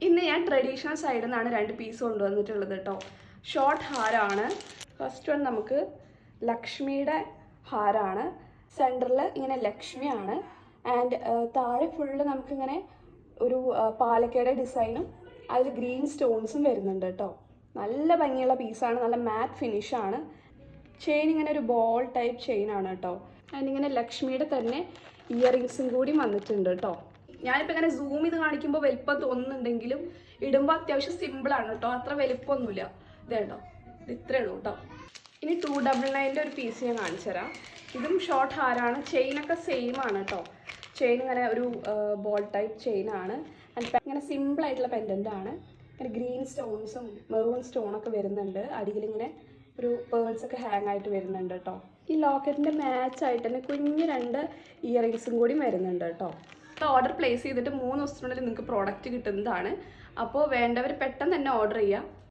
ഇന്ന് ഞാൻ ട്രഡീഷണൽ സൈഡിൽ നിന്നാണ് 2 പീസ് കൊണ്ടുവന്നിട്ടുള്ളത് കേട്ടോ. ഷോർട്ട് ഹാരമാണ്. ഫസ്റ്റ് വൺ നമുക്ക് ലക്ഷ്മിയുടെ ഹാരമാണ്. സെൻറ്ററിൽ ഇങ്ങനെ ലക്ഷ്മിയാണ്. ആൻഡ് താഴെ ഫുള്ള് നമുക്കിങ്ങനെ ഒരു പാലക്കയുടെ ഡിസൈനും അതിൽ ഗ്രീൻ സ്റ്റോൺസും വരുന്നുണ്ട് കേട്ടോ. നല്ല ഭംഗിയുള്ള പീസാണ്, നല്ല മാറ്റ് ഫിനിഷാണ്. ചെയിൻ ഇങ്ങനെ ഒരു ബോൾ ടൈപ്പ് ചെയിനാണ് കേട്ടോ. ആൻഡ് ഇങ്ങനെ ലക്ഷ്മിയുടെ തന്നെ ഇയറിങ്സും കൂടി വന്നിട്ടുണ്ട് കേട്ടോ. ഞാനിപ്പോൾ ഇങ്ങനെ സൂം ചെയ്ത് കാണിക്കുമ്പോൾ വലിപ്പം തോന്നുന്നുണ്ടെങ്കിലും ഇടുമ്പോൾ അത്യാവശ്യം സിമ്പിളാണ് കേട്ടോ, അത്ര വലിപ്പമൊന്നുമില്ല. ഇത് കേട്ടോ, ഇത് ഇത്രയേ ഉള്ളൂ കേട്ടോ. ഇനി 299 ഒരു പീസ് ഞാൻ കാണിച്ചു തരാം. ഇതും ഷോർട്ട് ഹാരാണ്. ചെയിനൊക്കെ സെയിം ആണ് കേട്ടോ. ചെയിൻ ഇങ്ങനെ ഒരു ബോൾ ടൈപ്പ് ചെയിനാണ്. ഇങ്ങനെ സിമ്പിളായിട്ടുള്ള പെൻഡൻ്റ് ആണ്. ഇങ്ങനെ ഗ്രീൻ സ്റ്റോൺസും മെറൂൺ സ്റ്റോണൊക്കെ വരുന്നുണ്ട്. അടിയിലിങ്ങനെ ഒരു പേൾസൊക്കെ ഹാങ് ആയിട്ട് വരുന്നുണ്ട് കേട്ടോ. ഈ ലോക്കറ്റിൻ്റെ മാച്ചായിട്ട് തന്നെ കുഞ്ഞ് 2 ഇയറിങ്സും കൂടി വരുന്നുണ്ട് കേട്ടോ. ഓർഡർ പ്ലേസ് ചെയ്തിട്ട് 3 ദിവസത്തിനുള്ളിൽ നിങ്ങൾക്ക് പ്രോഡക്റ്റ് കിട്ടുന്നതാണ്. അപ്പോൾ വേണ്ടവർ പെട്ടെന്ന് തന്നെ ഓർഡർ ചെയ്യുക.